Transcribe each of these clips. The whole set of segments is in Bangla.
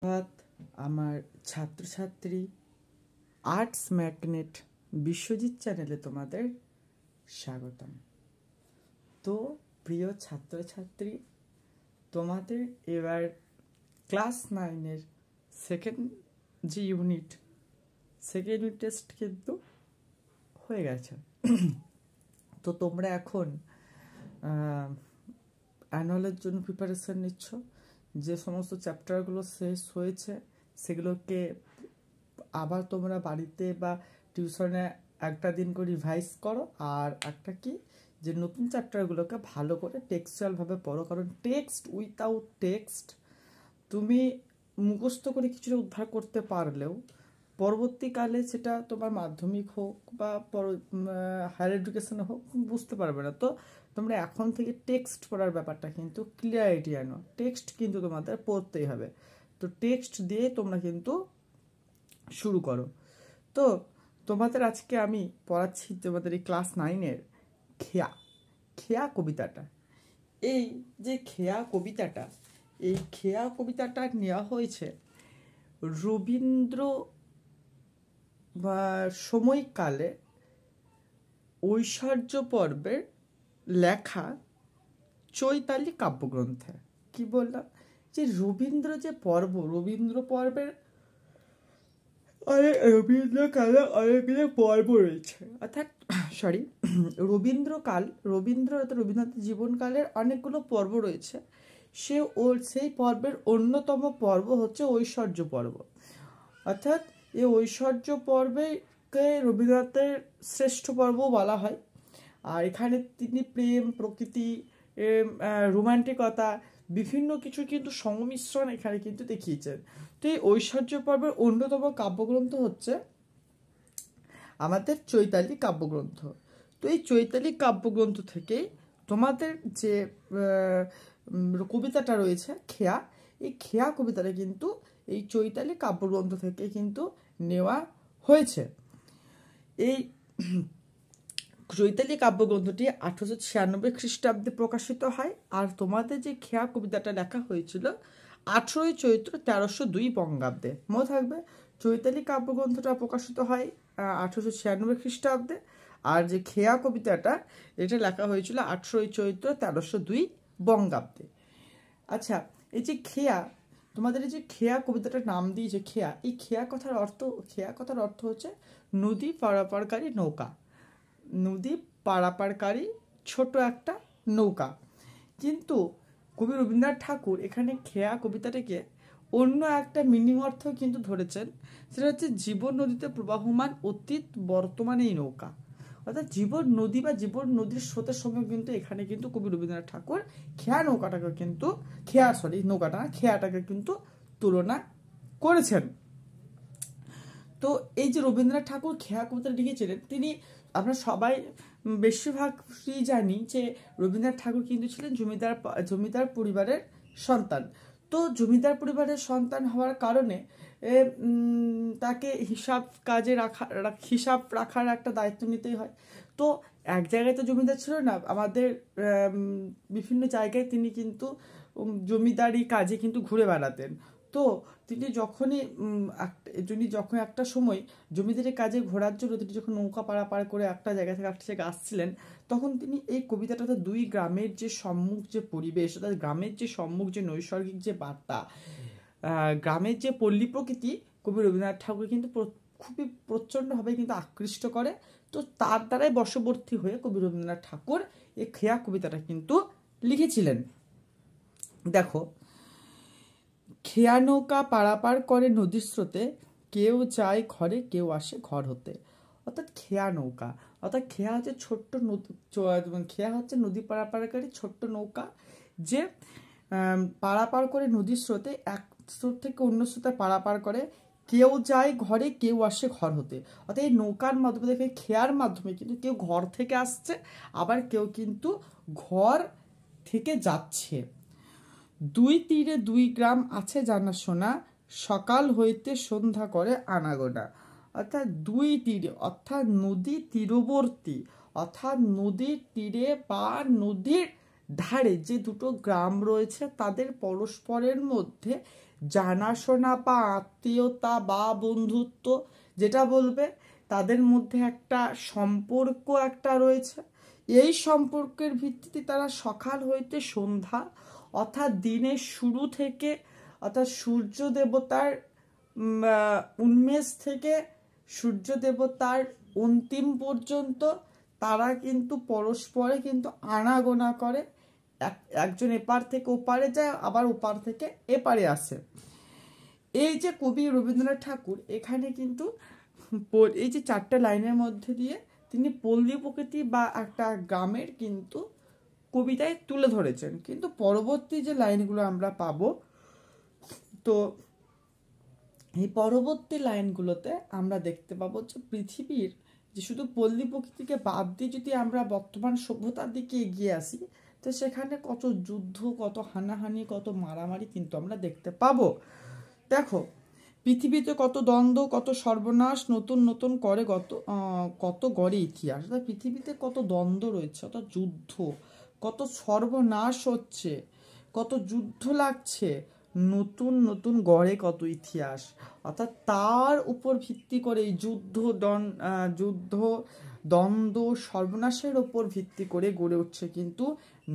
ধন্যবাদ আমার ছাত্রছাত্রী আর্টস ম্যাগনেট বিশ্বজিৎ চ্যানেলে তোমাদের স্বাগতম। তো প্রিয় ছাত্রছাত্রী, তোমাদের এবার ক্লাস 9-এর সেকেন্ড ইউনিট টেস্ট কিন্তু হয়ে গেছে। তো তোমরা এখন অ্যানুয়ালের জন্য প্রিপারেশন নিচ্ছ। যে সমস্ত চ্যাপ্টারগুলো শেষ হয়েছে সেগুলোকে আবার তোমরা বাড়িতে বা টিউশনে একটা দিন করে রিভাইজ করো, আর একটা কি যে নতুন চ্যাপ্টারগুলোকে ভালো করে টেক্সচুয়ালভাবে পড়ো, কারণ টেক্সট উইথাউট টেক্সট তুমি মুখস্থ করে কিছুটা উদ্ধার করতে পারলেও পরবর্তীকালে সেটা তোমার মাধ্যমিক হোক বা হায়ার এডুকেশনে হোক বুঝতে পারবে না। তো তোমরা এখন থেকে টেক্সট পড়ার ব্যাপারটা কিন্তু ক্লিয়ারিটি আনো, টেক্সট কিন্তু তোমাদের পড়তেই হবে। তো টেক্সট দিয়ে তোমরা কিন্তু শুরু করো। তো তোমাদের আজকে আমি পড়াচ্ছি তোমাদের এই ক্লাস 9-এর খেয়া কবিতাটা। এই যে খেয়া কবিতাটা নেওয়া হয়েছে রবীন্দ্র বা সময়কালে ঐশ্বর্য পর্বের লেখা চৈতালি কাব্যগ্রন্থে। কি বললাম যে রবীন্দ্র পর্বের রবীন্দ্রকালে অনেকগুলো পর্ব রয়েছে, অর্থাৎ রবীন্দ্রনাথ জীবনকালের অনেকগুলো পর্ব রয়েছে। সেই পর্বের অন্যতম পর্ব হচ্ছে ঐশ্বর্য পর্ব। অর্থাৎ এই ঐশ্বর্য পর্বকে রবীন্দ্রনাথের শ্রেষ্ঠ পর্ব বলা হয়। আর এখানে তিনি প্রেম, প্রকৃতি, রোমান্টিকতা বিভিন্ন কিছু কিন্তু সংমিশ্রণ এখানে কিন্তু দেখিয়েছেন। তো এই ঐশ্বর্য পর্বের অন্যতম কাব্যগ্রন্থ হচ্ছে আমাদের চৈতালি কাব্যগ্রন্থ। তো এই চৈতালি কাব্যগ্রন্থ থেকে তোমাদের যে কবিতাটা রয়েছে এই খেয়া কবিতাটা কিন্তু এই চৈতালি কাব্যগ্রন্থ থেকে কিন্তু নেওয়া হয়েছে। এই চৈতালি কাব্যগ্রন্থটি 1896 খ্রিস্টাব্দে প্রকাশিত হয়। আর তোমাদের যে খেয়া কবিতাটা লেখা হয়েছিল 18 চৈত্র 1302 বঙ্গাব্দে। মনে থাকবে, চৈতালি কাব্যগ্রন্থটা প্রকাশিত হয় 1896 খ্রিস্টাব্দে, আর যে খেয়া কবিতাটা এটা লেখা হয়েছিল 18 চৈত্র 1302 বঙ্গাব্দে। আচ্ছা, এই যে তোমাদের এই যে খেয়া কবিতাটার নাম দিয়েছে খেয়া, এই খেয়া কথার অর্থ হচ্ছে নদী পারাপারকারী নৌকা, নদী পারাপারকারী ছোট একটা নৌকা। কিন্তু কবি রবীন্দ্রনাথ ঠাকুর এখানে খেয়া কবিতাটাকে অন্য একটা মিনিং অর্থ কিন্তু ধরেছেন, সেটা হচ্ছে জীবন নদীতে প্রবাহমান অতীত বর্তমানে এই নৌকা। অর্থাৎ জীবন নদী বা জীবন নদীর স্রোতের সঙ্গে কিন্তু এখানে কিন্তু কবি রবীন্দ্রনাথ ঠাকুর খেয়াটাকে কিন্তু তুলনা করেছেন। তো এই যে রবীন্দ্রনাথ ঠাকুর খেয়া কবিতা লিখেছিলেন, তিনি আমরা সবাই বেশিরভাগই জানি যে রবীন্দ্রনাথ ঠাকুর কিন্তু ছিলেন জমিদার পরিবারের সন্তান। তো জমিদার পরিবারের সন্তান হওয়ার কারণে তাকে হিসাব রাখার একটা দায়িত্ব নিতেই হয়। তো এক জায়গায় তো জমিদার ছিল না, আমাদের বিভিন্ন জায়গায় তিনি কিন্তু জমিদারি কাজে কিন্তু ঘুরে বেড়াতেন। তো তিনি যখন একটা সময় জমিদারি কাজে ঘোরার জন্য তিনি যখন নৌকা পারাপার করে একটা জায়গা থেকে একটা জায়গায় আসছিলেন, তখন তিনি এই কবিতাটাতে দুই গ্রামের যে সম্মুখ যে পরিবেশ, অর্থাৎ গ্রামের যে সম্মুখ যে নৈসর্গিক যে বার্তা, গ্রামের যে পল্লী প্রকৃতি কবি রবীন্দ্রনাথ ঠাকুর কিন্তু খুবই প্রচণ্ডভাবে কিন্তু আকৃষ্ট করে। তো তার দ্বারাই বশবর্তী হয়ে কবি রবীন্দ্রনাথ ঠাকুর এই খেয়া কবিতাটা কিন্তু লিখেছিলেন। দেখো, খেয়া নৌকা পারাপার করে নদীর স্রোতে, কেউ যায় ঘরে কেউ আসে ঘর হতে। অর্থাৎ খেয়া নৌকা, অর্থাৎ খেয়া হচ্ছে ছোট্ট নদী, খেয়া হচ্ছে নদী পারাপারকারী ছোট্ট নৌকা, যে পারাপার করে নদীর স্রোতে এক স্রোত থেকে অন্য স্রোতে পারাপার করে, কেউ যায় ঘরে কেউ আসে ঘর হতে। অর্থাৎ এই নৌকার মাধ্যমে দেখে খেয়ার মাধ্যমে কিন্তু কেউ ঘর থেকে আসছে, আবার কেউ কিন্তু ঘর থেকে যাচ্ছে। দুই তীরে দুই গ্রাম আছে জানাশোনা, সকাল হইতে সন্ধ্যা করে আনাগোনা। অর্থাৎ দুই তীরে, অর্থাৎ নদী তীরবর্তী, অর্থাৎ নদীর তীরে বা নদীর ধারে যে দুটো গ্রাম রয়েছে তাদের পরস্পরের মধ্যে জানাশোনা বা আত্মীয়তা বা বন্ধুত্ব যেটা বলবে, তাদের মধ্যে একটা সম্পর্ক একটা রয়েছে। এই সম্পর্কের ভিত্তিতে তারা সকাল হইতে সন্ধ্যা, অর্থাৎ দিনের শুরু থেকে, অর্থাৎ সূর্য দেবতার উন্মেষ থেকে সূর্য দেবতার অন্তিম পর্যন্ত তারা কিন্তু পরস্পরে কিন্তু আনাগোনা করে। একজন এপার থেকে ওপারে যায়, আবার ওপার থেকে এপারে আসে। এই যে কবি রবীন্দ্রনাথ ঠাকুর এখানে কিন্তু এই যে 4টে লাইনের মধ্যে দিয়ে তিনি পল্লী প্রকৃতি বা একটা গ্রামের কিন্তু কবিতায় তুলে ধরেছেন। কিন্তু পরবর্তী যে লাইনগুলো আমরা পাবো, তো এই পরবর্তী লাইনগুলোতে আমরা দেখতে পাবো যে পৃথিবীর যে শুধু পল্লী প্রকৃতিকে বাদ দিয়ে যদি আমরা বর্তমান সভ্যতার দিকে এগিয়ে আসি, তো সেখানে কত যুদ্ধ, কত হানাহানি, কত মারামারি কিন্তু আমরা দেখতে পাবো। দেখো, পৃথিবীতে কত দ্বন্দ্ব, কত সর্বনাশ, নতুন নতুন করে কত গড়ে ইতিহাস। অর্থাৎ পৃথিবীতে কত দ্বন্দ্ব রয়েছে, অর্থাৎ যুদ্ধ, কত সর্বনাশ হচ্ছে, কত যুদ্ধ লাগছে, নতুন নতুন গড়ে কত ইতিহাস। অর্থাৎ তার উপর ভিত্তি করে এই যুদ্ধ দ্বন্দ্ব সর্বনাশের উপর ভিত্তি করে গড়ে উঠছে কিন্তু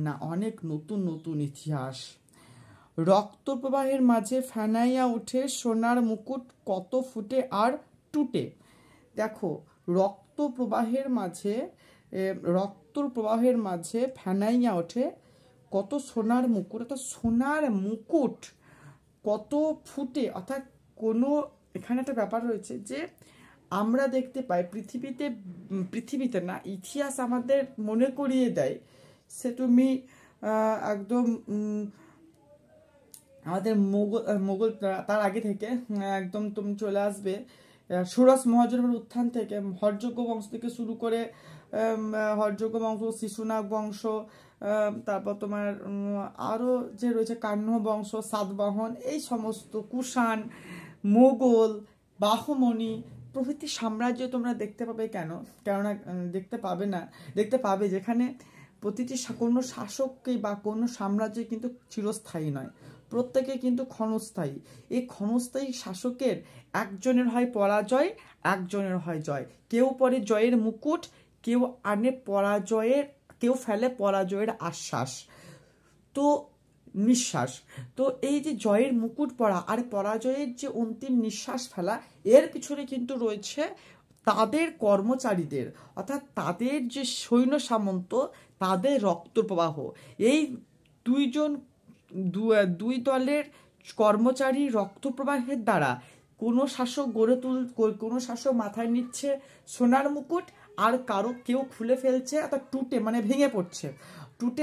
না অনেক নতুন নতুন ইতিহাস। রক্ত প্রবাহের মাঝে ফেনাইয়া ওঠে সোনার মুকুট, কত ফুটে আর টুটে। দেখো, রক্ত প্রবাহের মাঝে ফেনাইয়া ওঠে কত সোনার মুকুট, অর্থাৎ সোনার মুকুট কত ফুটে। অর্থাৎ কোনো এখানে একটা ব্যাপার রয়েছে যে আমরা দেখতে পাই পৃথিবীতে না, ইতিহাস আমাদের মনে করিয়ে দেয়। সে তুমি একদম আমাদের মোগল তার আগে থেকে একদম তুমি চলে আসবে ষোড়শ মহাজনের উত্থান থেকে, হর্যজ্ঞ বংশ থেকে শুরু করে হর্যজ্ঞ বংশ, শিশুনাগ বংশ, তারপর তোমার আরও যে রয়েছে কাহ্ন বংশ, সাতবাহন, এই সমস্ত কুষাণ, মোগল, বাহমনি প্রভৃতি সাম্রাজ্য তোমরা দেখতে পাবে। কেননা দেখতে পাবে যেখানে প্রতিটি কোনো শাসককে বা কোনো সাম্রাজ্য কিন্তু চিরস্থায়ী নয়, প্রত্যেকে কিন্তু ক্ষণস্থায়ী। এই ক্ষণস্থায়ী শাসকের একজনের হয় পরাজয়, একজনের হয় জয়। কেউ পরে জয়ের মুকুট, কেউ ফেলে পরাজয়ের আশ্বাস, তো নিঃশ্বাস। তো এই যে জয়ের মুকুট পরা আর পরাজয়ের যে অন্তিম নিঃশ্বাস ফেলা, এর পিছনে কিন্তু রয়েছে তাদের কর্মচারীদের, অর্থাৎ তাদের যে সৈন্য সামন্ত, তাদের রক্ত প্রবাহ। এই দুই দলের কর্মচারী রক্ত প্রবাহের দ্বারা কোনো শাসক মাথায় নিচ্ছে সোনার মুকুট, আর কেউ খুলে ফেলছে, অর্থাৎ টুটে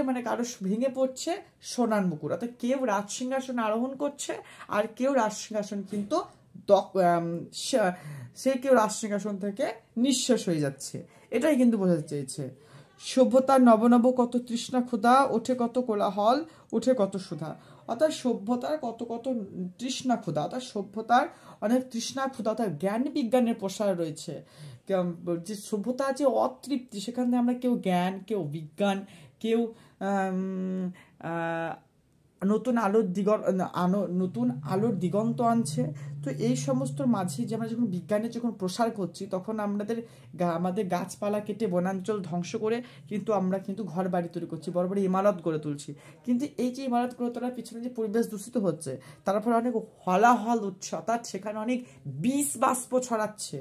মানে কারো ভেঙে পড়ছে সোনার মুকুট। অর্থাৎ কেউ রাজসিংহাসন আরোহণ করছে, আর কেউ রাজসিংহাসন কিন্তু কেউ রাজসিংহাসন থেকে নিঃশেষ হয়ে যাচ্ছে। এটাই কিন্তু বোঝাতে চেয়েছে। সভ্যতার নবনব কত তৃষ্ণা ক্ষুধা, ওঠে কত কোলাহল, ওঠে কত সুধা। অর্থাৎ সভ্যতার কত তৃষ্ণা ক্ষুধা, অর্থাৎ সভ্যতার অনেক তৃষ্ণা ক্ষুধা, অর্থাৎ জ্ঞান বিজ্ঞানের প্রসার রয়েছে। যে সভ্যতা যে অতৃপ্তি, সেখান থেকে আমরা কেউ জ্ঞান, কেউ বিজ্ঞান, কেউ নতুন আলোর দিগন্ত আনছে। তো এই সমস্ত মাঝে যে আমরা যখন বিজ্ঞানের যখন প্রসার করছি, তখন আমাদের গাছপালা কেটে বনাঞ্চল ধ্বংস করে কিন্তু আমরা কিন্তু ঘর বাড়ি তৈরি করছি, বড় বড় ইমারত গড়ে তুলছি। কিন্তু এই যে ইমারত গড়ে তোলার পিছনে যে পরিবেশ দূষিত হচ্ছে, তার ফলে অনেক হলাহল উঠছে, অর্থাৎ সেখানে অনেক বিষ বাষ্প ছড়াচ্ছে।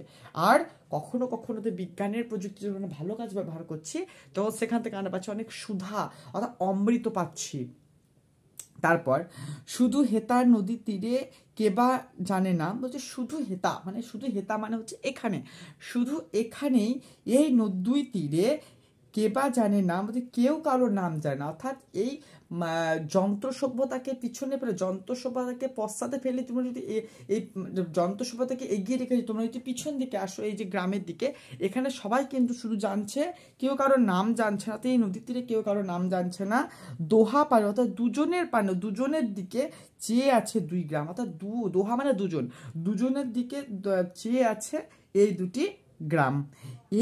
আর কখনো কখনো তো বিজ্ঞানের প্রযুক্তি যখন ভালো কাজ ব্যবহার করছি, তখন সেখান থেকে আমরা পাচ্ছি অনেক সুধা, অর্থাৎ অমৃত পাচ্ছি। তারপর শুধু হেতার নদী তীরে কেবা জানে না, বলছে শুধু হেতা মানে হচ্ছে এখানে, শুধু এখানেই এই নদী তীরে কেবা জানে না, বলছে কেউ কারোর নাম জানে না। অর্থাৎ এই যন্ত্র সভ্যতাকে পিছনে ফেলে, যন্ত্র সভ্যতাকে পশ্চাতে ফেলে তোমরা যদি এই যন্ত্র সভ্যতাকে এগিয়ে রেখে তোমরা যদি পিছন দিকে আসো, এই যে গ্রামের দিকে, এখানে সবাই কিন্তু শুধু জানছে, কেউ কারোর নাম জানছে না। তো এই নদীর তীরে কেউ কারোর নাম জানছে না। দোহা পারে, অর্থাৎ দুজনের দিকে চেয়ে আছে দুই গ্রাম, অর্থাৎ দোহা মানে দুজনের দিকে চেয়ে আছে এই দুটি গ্রাম।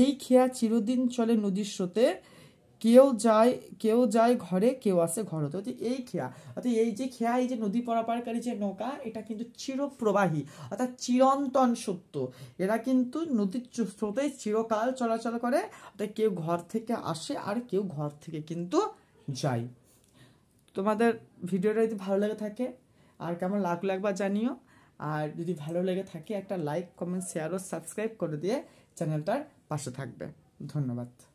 এই খেয়া চিরদিন চলে নদীর স্রোতে, কেউ যায় ঘরে, কেউ আসে ঘরতে। অর্থাৎ এই খেয়া, অর্থাৎ এই যে খেয়া, এই যে নদী পারাপারকারী যে নৌকা, এটা কিন্তু চিরপ্রবাহী, অর্থাৎ চিরন্তন সত্য। এরা কিন্তু নদীর স্রোতে চিরকাল চলাচল করে। অর্থাৎ কেউ ঘর থেকে আসে আর কেউ ঘর থেকে কিন্তু যায়। তোমাদের ভিডিওটা যদি ভালো লেগে থাকে আর কেমন লাগলো একবার জানিও। আর যদি ভালো লেগে থাকে একটা লাইক, কমেন্ট, শেয়ার ও সাবস্ক্রাইব করে দিয়ে চ্যানেলটার পাশে থাকবে। ধন্যবাদ।